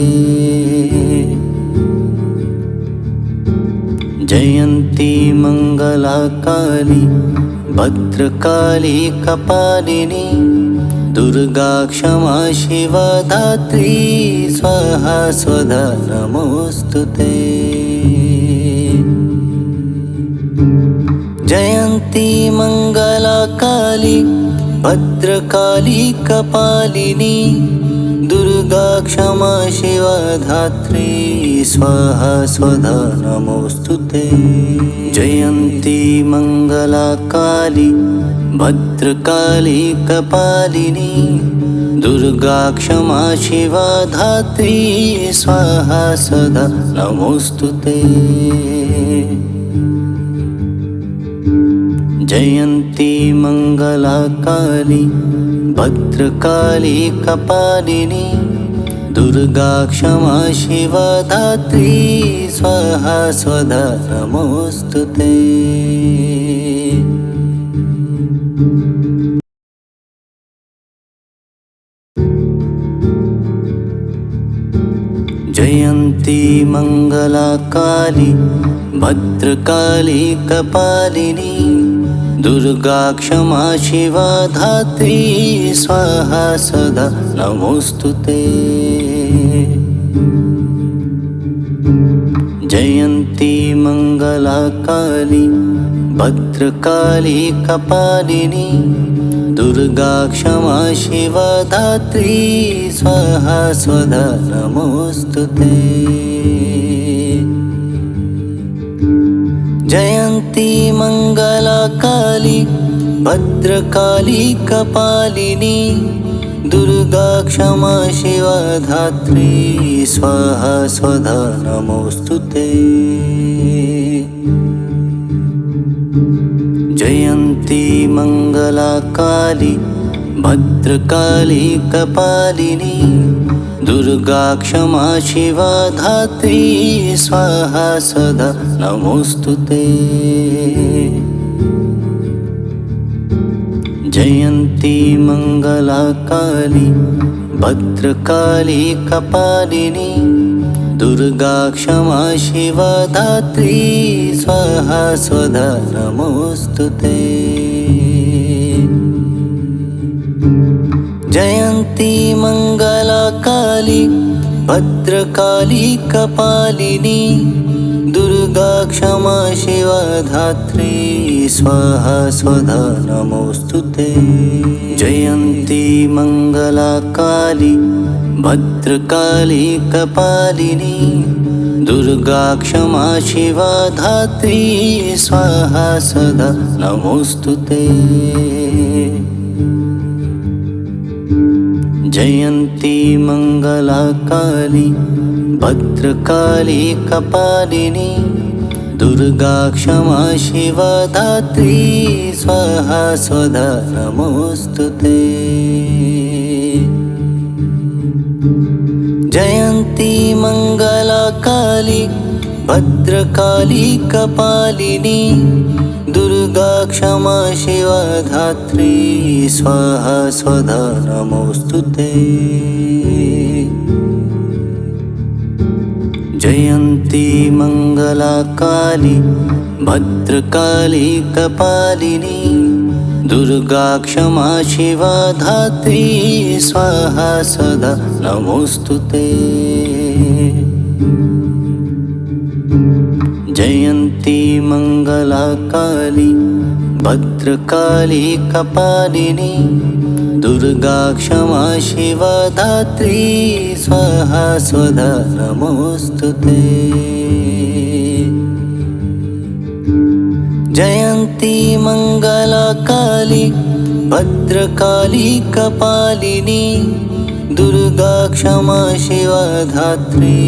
जयंती मंगला काली भद्रकाली कपालिनी दुर्गा क्षमा शिवा धात्री स्वाहा स्वधा नमोस्तुते। जयंती मंगला काली भद्रकाली कपालिनी दुर्गा क्षमा शिवा धात्री स्वाहा स्वधा नमोस्तुते। जयंती मंगला काली भद्रकाली कपालिनी दुर्गा क्षमा शिवा धात्री स्वाहा सदा नमोस्तुते। जयंती मंगला काली भद्रकाली कपालिनी दुर्गा क्षमा शिवा धात्री स्वाहा स्वधा नमोस्तुते। जयंती मंगला काली भद्रकाली कपालिनी दुर्गा क्षमा शिवा धात्री स्वाहा सदा नमोस्तुते। जयंती मंगला काली भद्रकाली कपालिनी दुर्गा क्षमा शिवा धात्री स्वाहा स्वधा नमोस्तुते। जयंती मंगला काली भद्रकाली कपालिनी दुर्गा क्षमा शिवा धात्री स्वाहा स्वधा नमोस्तुते। जयंती मंगला काली भद्रकाली कपालिनी दुर्गा क्षमा शिवा धात्री स्वाहा सदा नमोस्तुते। जयन्ती मङ्गलाकाली भद्रकाली कपालिनी दुर्गा क्षमा शिवा धात्री स्वाहा स्वधा नमोऽस्तुते। जयन्ती मङ्गलाकाली भद्रकाली कपालिनी दुर्गा क्षमा शिवा धात्री स्वाहा स्वधा नमोऽस्तुते। जयन्ती मङ्गलाकाली भद्रकाली कपालिनी दुर्गा क्षमा शिवा धात्री स्वाहा स्वधा नमोऽस्तुते। जयन्ती मङ्गलाकाली भद्रकाली कपालिनी दुर्गा क्षमा शिवा धात्री स्वाहा स्वधा नमोऽस्तुते। जयन्ती मङ्गलाकाली भद्रकाली कपालिनी दुर्गा क्षमा शिवा धात्री स्वाहा स्वधा नमोऽस्तुते। जयन्ती मङ्गलाकाली भद्रकाली कपालिनी दुर्गा क्षमा शिवा धात्री स्वाहा स्वधा नमोऽस्तुते। जयन्ती मङ्गलाकाली भद्रकाली कपालिनी दुर्गा क्षमा शिवा धात्री स्वाहा स्वधा नमोऽस्तुते। जयन्ती मङ्गलाकाली भद्रकाली कपालिनी दुर्गा क्षमा शिवा धात्री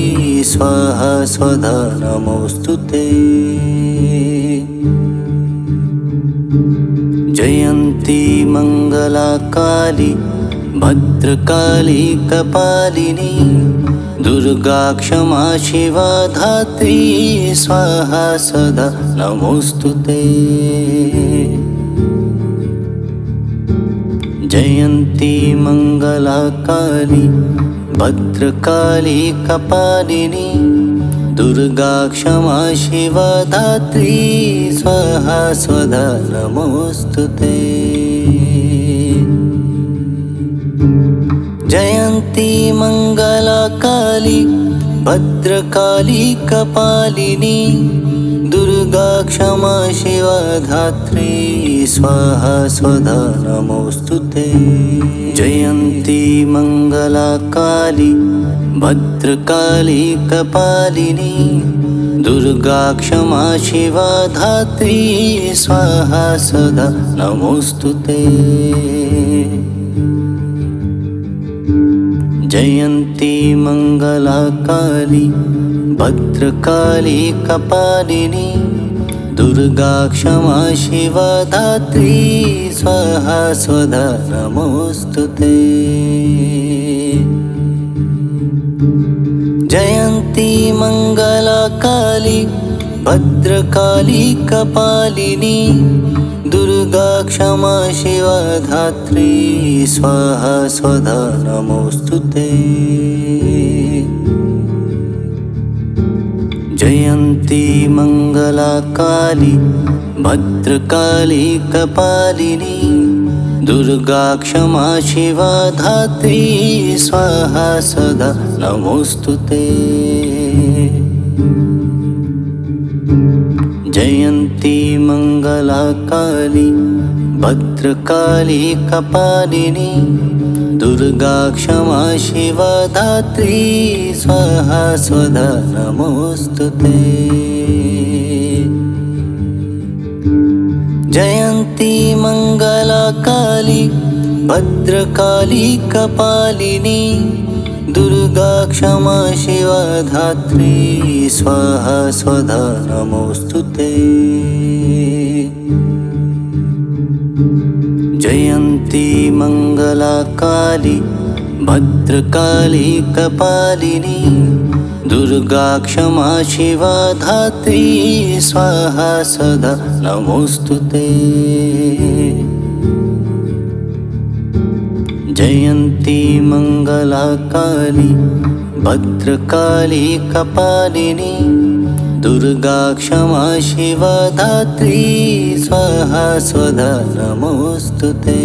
स्वाहा स्वधा नमोऽस्तुते। जयन्ती मङ्गलाकाली भद्रकाली कपालिनी दुर्गा क्षमा शिवा धात्री स्वाहा स्वधा नमोऽस्तुते। जयन्ती मङ्गलाकाली भद्रकाली कपालिनी दुर्गा क्षमा शिवा धात्री स्वाहा स्वधा नमोऽस्तुते। जयन्ती मङ्गलाकाली भद्रकाली कपालिनी दुर्गा क्षमा शिवा धात्री स्वाहा स्वधा नमोऽस्तुते। जयन्ती मङ्गलाकाली भद्रकाली कपालिनी दुर्गा क्षमा शिवा धात्री स्वाहा स्वधा नमोऽस्तुते। जयन्ती मङ्गलाकाली भद्रकाली कपालिनी दुर्गा क्षमा शिवा धात्री स्वाहा स्वधा नमोऽस्तुते। जयन्ती मङ्गलाकाली भद्रकाली कपालिनी दुर्गा क्षमा शिवा धात्री स्वाहा स्वधा नमोऽस्तुते। जयन्ती मङ्गलाकाली भद्रकाली कपालिनी दुर्गा क्षमा शिवा धात्री स्वाहा स्वधा नमोऽस्तुते। जयन्ती मङ्गलाकाली भद्रकाली कपालिनी दुर्गा क्षमा शिवा धात्री स्वाहा स्वधा नमोऽस्तुते। जयन्ती मङ्गलाकाली भद्रकाली कपालिनी दुर्गा क्षमा शिवा धात्री स्वाहा स्वधा नमोऽस्तुते। जयन्ती मङ्गलाकाली भद्रकाली कपालिनी दुर्गा क्षमा शिवा धात्री स्वाहा स्वधा नमोऽस्तुते। जयन्ती मङ्गलाकाली भद्रकाली कपालिनी दुर्गा क्षमा शिवा धात्री स्वाहा स्वधा नमोऽस्तुते।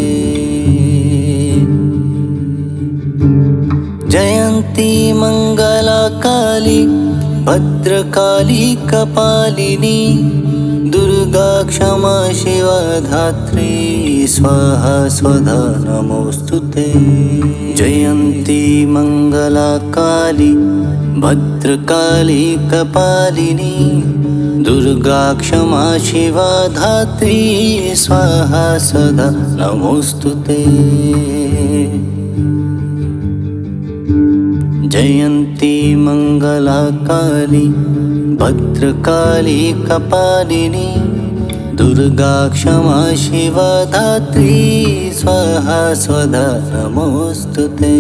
जयन्ती मङ्गलाकाली भद्रकाली कपालिनी दुर्गा क्षमा शिवा धात्री स्वाहा स्वधा नमोऽस्तुते। जयन्ती मङ्गलाकाली भद्रकाली कपालिनी दुर्गा क्षमा शिवा धात्री स्वाहा स्वधा नमोऽस्तुते। जयन्ती मङ्गलाकाली भद्रकाली कपालिनी दुर्गा क्षमा शिवा धात्री स्वाहा स्वधा नमोऽस्तुते।